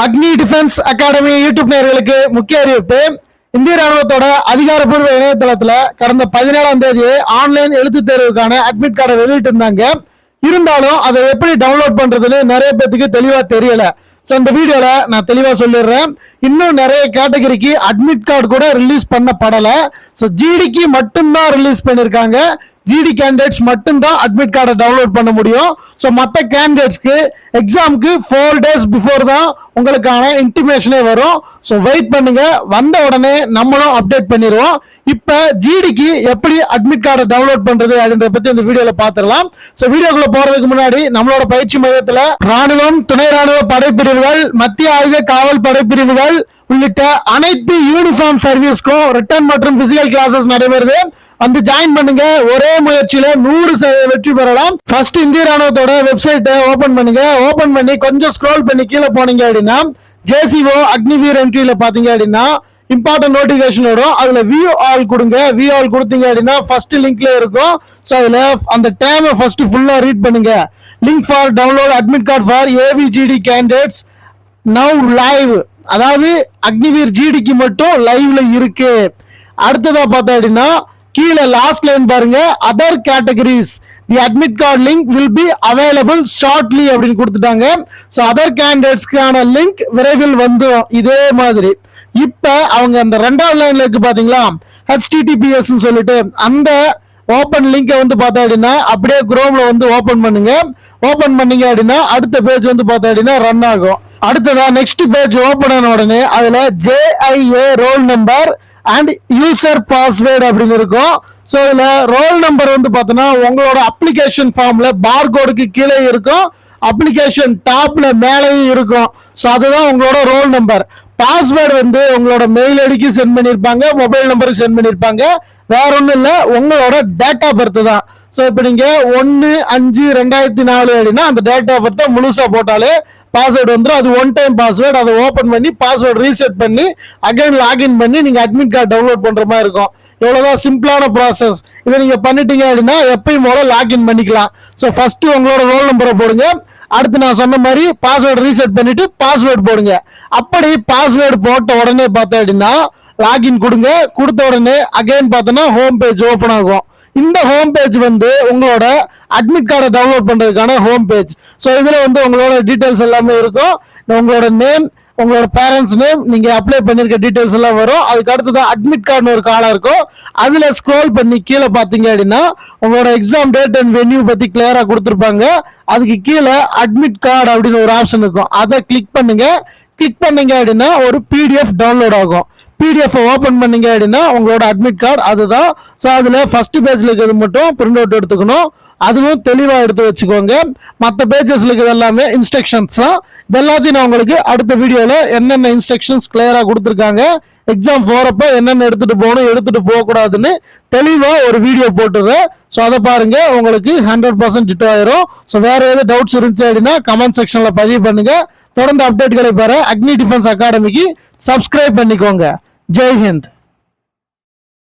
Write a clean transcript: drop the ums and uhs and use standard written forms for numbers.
அக்னி defence academy YouTube நேயர்களுக்கு முக்கிய அறிவிப்பு. இந்திய ராணுவத்தோட அதிகாரப்பூர்வ இணையதளத்துல கடந்த 17ஆம் தேதி ஆன்லைன் எழுத்து தேர்வுக்கான அட்மிட் கார்டை வெளியிட்டு இருந்தாங்க. இருந்தாலும் அதை எப்படி டவுன்லோட் பண்றதுன்னு நிறைய பேருக்கு தெளிவா தெரியல. ஸோ இந்த வீடியோல நான் தெளிவா சொல்லிடுறேன். இன்னும் நிறைய கேட்டகரிக்கு அட்மிட் கார்டு கூட ரிலீஸ் பண்ணப்படல. ஸோ ஜிடிக்கு மட்டும்தான் ரிலீஸ் பண்ணியிருக்காங்க. ஜிடி கேண்டிடேட்ஸ் மட்டும்தான் அட்மிட் கார்டை டவுன்லோட் பண்ண முடியும். ஸோ மற்ற கேண்டிடேட்ஸ்க்கு எக்ஸாமுக்கு 4 days பிஃபோர் தான் உங்களுக்கான இன்டிமேஷனே வரும். ஸோ வெயிட் பண்ணுங்க, வந்த உடனே நம்மளும் அப்டேட் பண்ணிடுவோம். இப்போ ஜிடிக்கு எப்படி அட்மிட் கார்டை டவுன்லோட் பண்றது அப்படின்றத பத்தி இந்த வீடியோல பார்த்துடலாம். ஸோ வீடியோக்குள்ள போறதுக்கு முன்னாடி நம்மளோட பயிற்சி மையத்தில் ராணுவம், துணை ராணுவ படைப்பிரிவுகள், மத்திய ஆயுத காவல் படைப்பிரிவுகள் உள்ளிட்ட அனைத்து யூனிஃபார்ம் சர்வீஸ்க்கும் ரிட்டன் மற்றும் பிசிக்கல் கிளாஸஸ் நடைபெறுது. வந்து ஜாயின் பண்ணுங்க. ஒரே முயற்சியில 100% வெற்றி பெறலாம். ஃபர்ஸ்ட் இந்திய ராணுவத்தோட வெப்சைட்டை ஓபன் பண்ணுங்க. ஓபன் பண்ணி கொஞ்சம் ஸ்க்ரோல் பண்ணி கீழே போனீங்க அப்படின்னா ஜேசிஓ அக்னிவீர் என்ட்ரியில பாத்தீங்க அப்படின்னா இம்பார்ட்டன்ட் நோட்டிபிகேஷன் வரும். அதுல வியூ ஆல் கொடுங்க. வியூ ஆல் கொடுத்தீங்க அப்படின்னா ஃபர்ஸ்ட் லிங்க்ல இருக்கும். ஸோ அதுல அந்த டேமை ஃபர்ஸ்ட் ஃபுல்லா ரீட் பண்ணுங்க. Link for download admit card for AVGD candidates now live, அதாவது அக்னிவீர் ஜிடிக்கு மட்டும் லைவ்ல இருக்கு. அடுத்ததா பார்த்தா அப்படின்னா கீழே லாஸ்ட் லைன் பாருங்க, other categories the admit card link will be available shortly அப்படின்னு கொடுத்துட்டாங்க. ஸோ அதர் கேண்டிடேட்ஸ்க்கான லிங்க் விரைவில் வந்துடும். இதே மாதிரி இப்ப அவங்க அந்த 2வது லைன்ல இருக்கு பாத்தீங்களா, HTTPS சொல்லிட்டு அந்த ஓபன் லிங்கை வந்து பார்த்தா அப்படின்னா அப்படியே குரோம்ல வந்து ஓபன் பண்ணுங்க. ஓபன் பண்ணீங்க அப்படின்னா அடுத்த பேஜ் வந்து பார்த்தா அப்படின்னா ரன் ஆகும். அடுத்ததா நெக்ஸ்ட் பேஜ் ஓபன் ஆன உடனே அதுல JIA roll number and user password அப்படின்னு இருக்கும். ஸோ இதுல ரோல் நம்பர் வந்து பார்த்தோன்னா உங்களோட அப்ளிகேஷன் ஃபார்ம்ல பார்கோடுக்கு கீழே இருக்கும், அப்ளிகேஷன் டாப்ல மேலேயும் இருக்கும். ஸோ அதுதான் உங்களோட ரோல் நம்பர். பாஸ்வேர்டு வந்து உங்களோட மெயில் ஐடிக்கு சென்ட் பண்ணியிருப்பாங்க, மொபைல் நம்பருக்கு சென்ட் பண்ணியிருப்பாங்க. வேற ஒன்றும் இல்லை, உங்களோட டேட் ஆஃப் பர்த் தான். ஸோ இப்போ நீங்கள் 1/5/2004 அப்படின்னா அந்த டேட் ஆஃப் பர்த்தை முழுசாக போட்டாலே பாஸ்வேர்டு வந்துடும். அது ஒன் டைம் பாஸ்வேர்டு. அதை ஓப்பன் பண்ணி பாஸ்வேர்டு ரீசெட் பண்ணி அகைன் லாகின் பண்ணி நீங்கள் அட்மிட் கார்டு டவுன்லோட் பண்ணுற மாதிரி இருக்கும். இவ்வளோதான் சிம்பிளான ப்ராசஸ். இதை நீங்கள் பண்ணிட்டீங்க அப்படின்னா எப்பயும் போல லாகின் பண்ணிக்கலாம். ஸோ ஃபர்ஸ்ட் உங்களோட ரோல் நம்பரை போடுங்க. அடுத்து நான் சொன்ன மாதிரி பாஸ்வேர்டு ரீசெட் பண்ணிட்டு பாஸ்வேர்டு போடுங்க. அப்படி பாஸ்வேர்டு போட்ட உடனே பார்த்தேன் அப்படின்னா லாகின் கொடுங்க. கொடுத்த உடனே அகைன் பார்த்தோன்னா ஹோம் பேஜ் ஓப்பன் ஆகும். இந்த ஹோம் பேஜ் வந்து உங்களோட அட்மிட் கார்டை டவுன்லோட் பண்றதுக்கான ஹோம் பேஜ். ஸோ இதுல வந்து உங்களோட டீட்டெயில்ஸ் எல்லாமே இருக்கும். உங்களோட நேம், உங்களோட பேரண்ட்ஸ் நேம், நீங்க அப்ளை பண்ணிருக்க டீடைல்ஸ் எல்லாம் வரும். அதுக்கு அடுத்ததான் அட்மிட் கார்டு ஒரு காலம் இருக்கும். அதுல ஸ்க்ரோல் பண்ணி கீழே பாத்தீங்க அப்படின்னா உங்களோட எக்ஸாம் டேட் அண்ட் வென்யூ பத்தி கிளியரா கொடுத்துருப்பாங்க. அதுக்கு கீழே அட்மிட் கார்டு அப்படின்னு ஒரு ஆப்ஷன் இருக்கும். அதை கிளிக் பண்ணுங்க. கிளிக் பண்ணீங்க அப்படின்னா ஒரு PDF டவுன்லோட் ஆகும். PDF ஓபன் பண்ணீங்க அப்படின்னா உங்களோட அட்மிட் கார்டு அதுதான். ஸோ அதுல ஃபர்ஸ்ட் பேஜ்ல இருக்கிறது மட்டும் பிரிண்ட் அவுட் எடுத்துக்கணும். அதுவும் தெளிவா எடுத்து வச்சுக்கோங்க. மற்ற பேஜஸ்ல இருக்கிறது எல்லாமே இன்ஸ்ட்ரக்ஷன்ஸ் தான். இது எல்லாத்தையும் நான் உங்களுக்கு அடுத்த வீடியோல என்னென்ன இன்ஸ்ட்ரக்ஷன்ஸ் கிளியரா கொடுத்துருக்காங்க, எக்ஸாம் போறப்ப என்னென்ன எடுத்துட்டு போகணும், எடுத்துட்டு போகக்கூடாதுன்னு தெளிவா ஒரு வீடியோ போட்டுறேன். ஸோ அதை பாருங்க, உங்களுக்கு 100% டிட்டோ ஆயிரும். ஸோ வேற ஏதாவது டவுட்ஸ் இருந்துச்சு அப்படின்னா கமெண்ட் செக்ஷன்ல பதிவு பண்ணுங்க. தொடர்ந்து அப்டேட்களை பெற அக்னி டிஃபென்ஸ் அகாடமிக்கு சப்ஸ்கிரைப் பண்ணிக்கோங்க. ஜெய் ஹிந்த்.